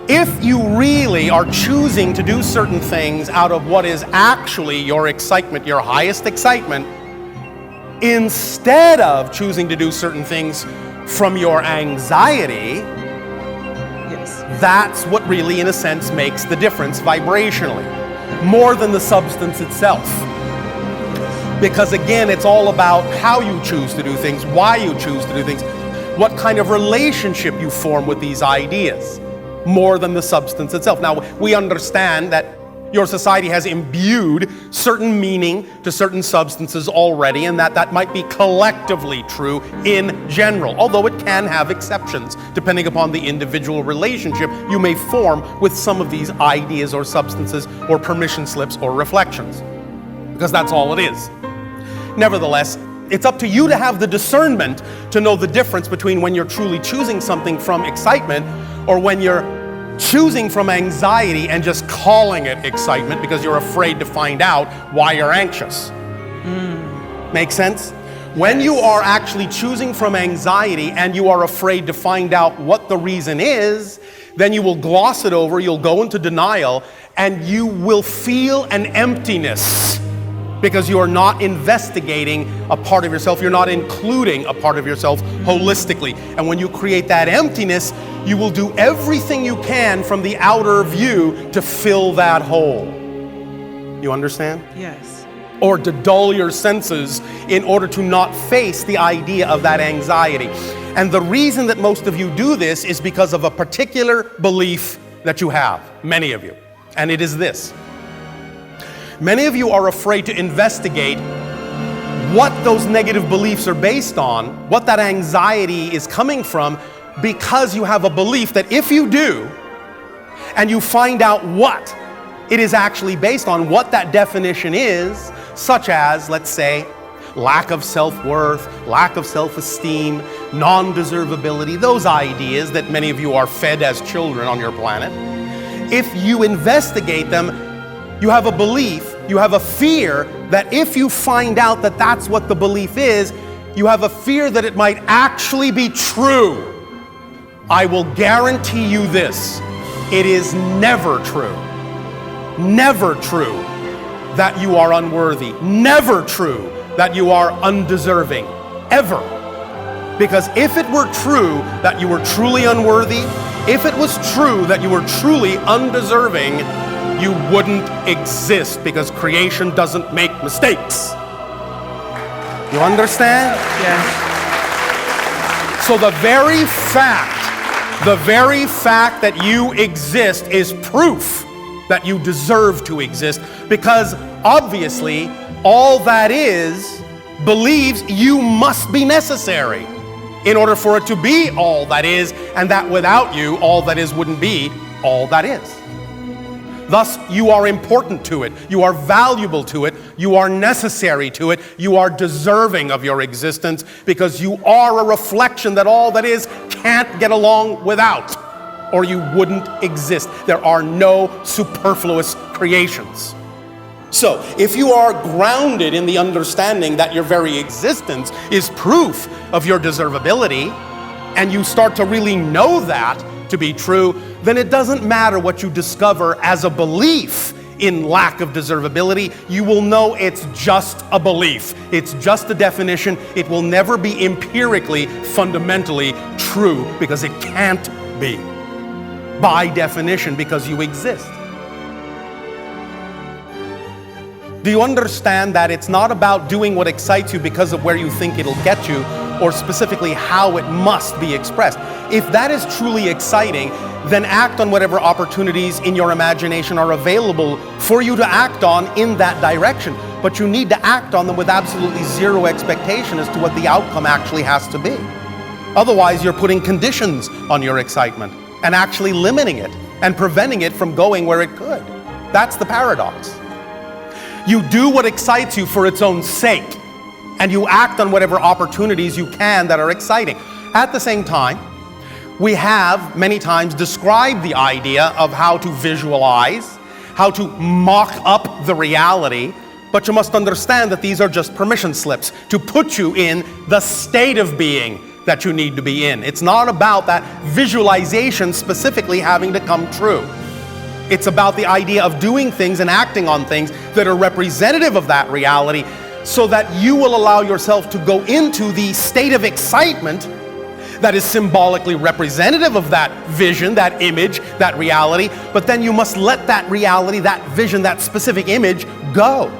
If you really are choosing to do certain things out of what is actually your excitement, your highest excitement, instead of choosing to do certain things from your anxiety, Yes. that's what really, in a sense, makes the difference vibrationally, more than the substance itself. Because again, it's all about how you choose to do things, why you choose to do things, what kind of relationship you form with these ideas, more than the substance itself. Now, we understand that your society has imbued certain meaning to certain substances already, and that might be collectively true in general, although it can have exceptions, depending upon the individual relationship you may form with some of these ideas or substances or permission slips or reflections, because that's all it is. Nevertheless, it's up to you to have the discernment to know the difference between when you're truly choosing something from excitement or when you're choosing from anxiety and just calling it excitement because you're afraid to find out why you're anxious. Make sense? When you are actually choosing from anxiety and you are afraid to find out what the reason is, then you will gloss it over, you'll go into denial, and you will feel an emptiness because you are not investigating a part of yourself, you're not including a part of yourself holistically. And when you create that emptiness, you will do everything you can from the outer view to fill that hole. You understand? Yes. Or to dull your senses in order to not face the idea of that anxiety. And the reason that most of you do this is because of a particular belief that you have, many of you. And it is this. Many of you are afraid to investigate what those negative beliefs are based on, what that anxiety is coming from, because you have a belief that if you do, and you find out what it is actually based on, what that definition is, such as, let's say, lack of self-worth, lack of self-esteem, non-deservability, those ideas that many of you are fed as children on your planet, if you investigate them, you have a belief, you have a fear that if you find out that that's what the belief is, you have a fear that it might actually be true. I will guarantee you this, it is never true that you are unworthy, never true that you are undeserving, ever. Because if it were true that you were truly unworthy, if it was true that you were truly undeserving, you wouldn't exist, because creation doesn't make mistakes. You understand? Yes. So the very fact that you exist is proof that you deserve to exist, because obviously all that is believes you must be necessary in order for it to be all that is, and that without you, all that is wouldn't be all that is. Thus, you are important to it, you are valuable to it, you are necessary to it, you are deserving of your existence, because you are a reflection that all that is can't get along without, or you wouldn't exist. There are no superfluous creations. So, if you are grounded in the understanding that your very existence is proof of your deservability, and you start to really know that to be true, then it doesn't matter what you discover as a belief in lack of deservability. You will know it's just a belief. It's just a definition. It will never be empirically, fundamentally true, because it can't be, by definition, because you exist. Do you understand that it's not about doing what excites you because of where you think it'll get you, or specifically how it must be expressed? If that is truly exciting, then act on whatever opportunities in your imagination are available for you to act on in that direction. But you need to act on them with absolutely zero expectation as to what the outcome actually has to be. Otherwise, you're putting conditions on your excitement and actually limiting it and preventing it from going where it could. That's the paradox. You do what excites you for its own sake, and you act on whatever opportunities you can that are exciting. At the same time, we have many times described the idea of how to visualize, how to mock up the reality But you must understand that these are just permission slips to put you in the state of being that you need to be in. It's not about that visualization specifically having to come true. It's about the idea of doing things and acting on things that are representative of that reality, so that you will allow yourself to go into the state of excitement that is symbolically representative of that vision, that image, that reality. But then you must let that reality, that vision, that specific image go.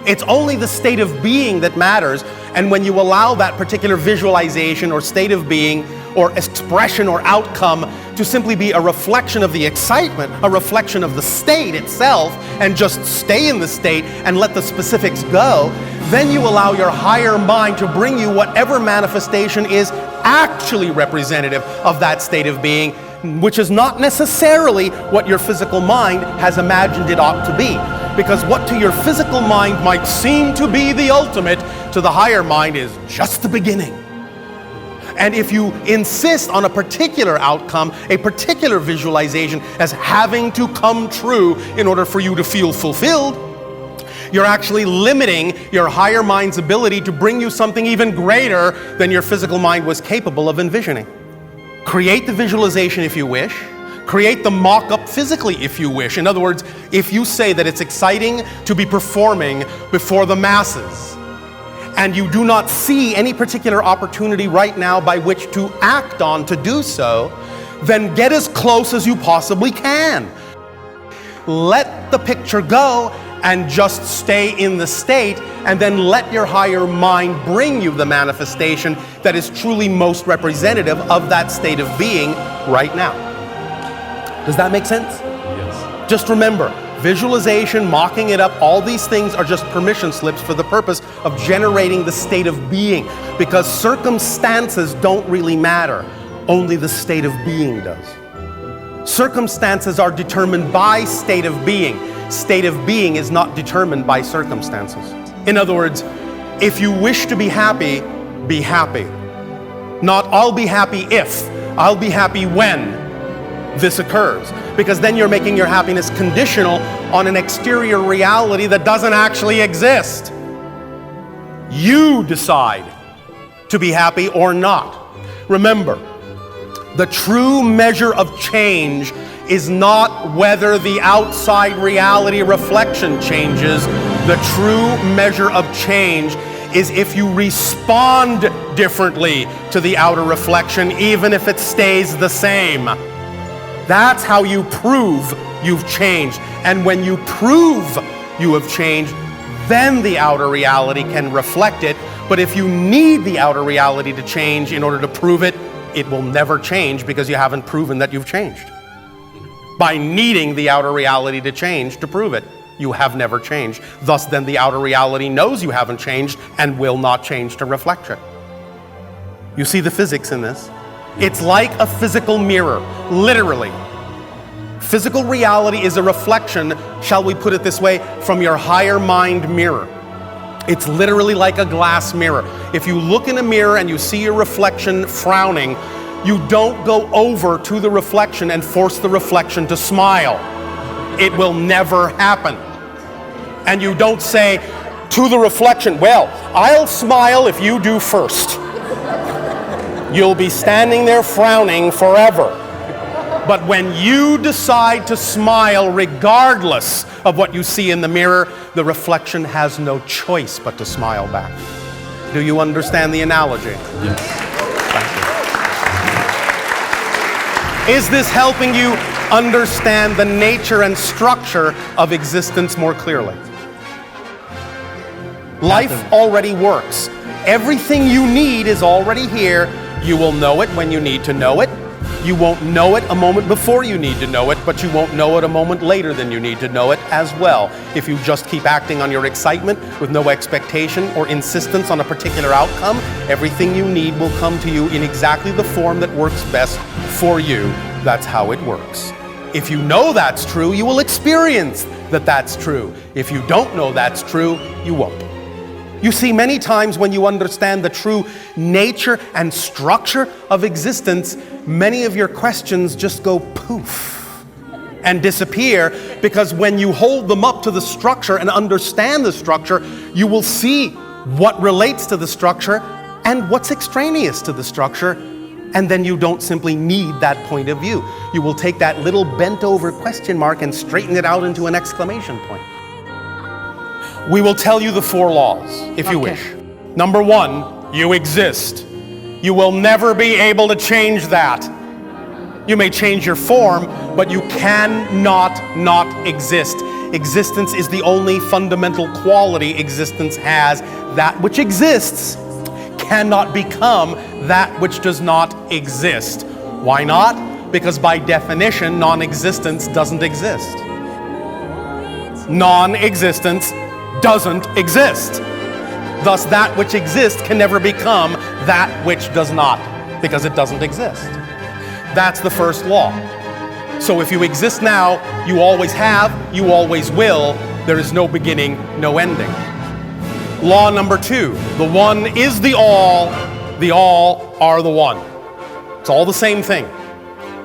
It's only the state of being that matters. And when you allow that particular visualization or state of being or expression or outcome to simply be a reflection of the excitement, a reflection of the state itself, and just stay in the state and let the specifics go, then you allow your higher mind to bring you whatever manifestation is actually representative of that state of being, which is not necessarily what your physical mind has imagined it ought to be. Because what to your physical mind might seem to be the ultimate, to the higher mind is just the beginning. And if you insist on a particular outcome, a particular visualization as having to come true in order for you to feel fulfilled, you're actually limiting your higher mind's ability to bring you something even greater than your physical mind was capable of envisioning. Create the visualization if you wish. Create the mock-up physically if you wish. In other words, if you say that it's exciting to be performing before the masses, and you do not see any particular opportunity right now by which to act on to do so, then get as close as you possibly can. Let the picture go and just stay in the state, and then let your higher mind bring you the manifestation that is truly most representative of that state of being right now. Does that make sense? Yes. Just remember, visualization, mocking it up, all these things are just permission slips for the purpose of generating the state of being, because circumstances don't really matter. Only the state of being does. Circumstances are determined by state of being. State of being is not determined by circumstances. In other words, if you wish to be happy, be happy. Not I'll be happy if, I'll be happy when this occurs. Because then you're making your happiness conditional on an exterior reality that doesn't actually exist. You decide to be happy or not. Remember, the true measure of change is not whether the outside reality reflection changes. The true measure of change is if you respond differently to the outer reflection, even if it stays the same. That's how you prove you've changed. And when you prove you have changed, then the outer reality can reflect it. But if you need the outer reality to change in order to prove it, it will never change, because you haven't proven that you've changed. By needing the outer reality to change to prove it, you have never changed. Thus, then the outer reality knows you haven't changed and will not change to reflect it. You see the physics in this? It's like a physical mirror, literally. Physical reality is a reflection, shall we put it this way, from your higher mind mirror. It's literally like a glass mirror. If you look in a mirror and you see your reflection frowning, you don't go over to the reflection and force the reflection to smile. It will never happen. And you don't say to the reflection, well, I'll smile if you do first. You'll be standing there frowning forever. But when you decide to smile regardless of what you see in the mirror, the reflection has no choice but to smile back. Do you understand the analogy? Yes. Thank you. Is this helping you understand the nature and structure of existence more clearly? Life already works. Everything you need is already here. You will know it when you need to know it. You won't know it a moment before you need to know it, but you won't know it a moment later than you need to know it as well. If you just keep acting on your excitement with no expectation or insistence on a particular outcome, everything you need will come to you in exactly the form that works best for you. That's how it works. If you know that's true, you will experience that that's true. If you don't know that's true, you won't. You see, many times when you understand the true nature and structure of existence, many of your questions just go poof. and disappear, because when you hold them up to the structure and understand the structure, you will see what relates to the structure and what's extraneous to the structure, and then you don't simply need that point of view. You will take that little bent over question mark and straighten it out into an exclamation point. We will tell you the 4 laws, if you wish. Number 1, you exist. You will never be able to change that. You may change your form, but you cannot not exist. Existence is the only fundamental quality existence has. That which exists cannot become that which does not exist. Why not? Because by definition, non-existence doesn't exist. Non-existence doesn't exist. Thus, that which exists can never become that which does not, because it doesn't exist. That's the first law. So if you exist now, you always have, you always will. There is no beginning, no ending. Law number 2, the one is the all are the one. It's all the same thing.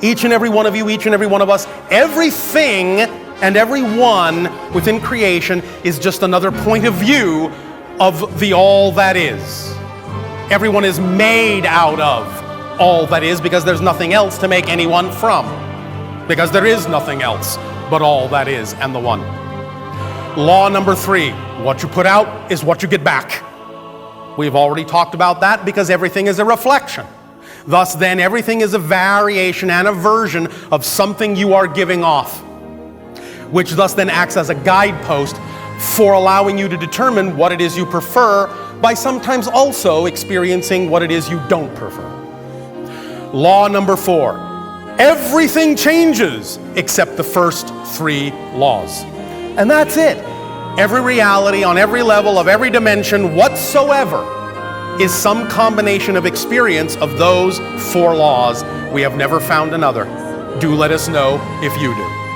Each and every one of you, each and every one of us, everything and everyone within creation is just another point of view of the all that is. Everyone is made out of all that is, because there's nothing else to make anyone from. Because there is nothing else but all that is and the one. Law number 3, what you put out is what you get back. We've already talked about that, because everything is a reflection. Thus then, everything is a variation and a version of something you are giving off, which thus then acts as a guidepost for allowing you to determine what it is you prefer, by sometimes also experiencing what it is you don't prefer. Law number 4, everything changes except the first 3 laws. And that's it. Every reality on every level of every dimension whatsoever is some combination of experience of those 4 laws. We have never found another. Do let us know if you do.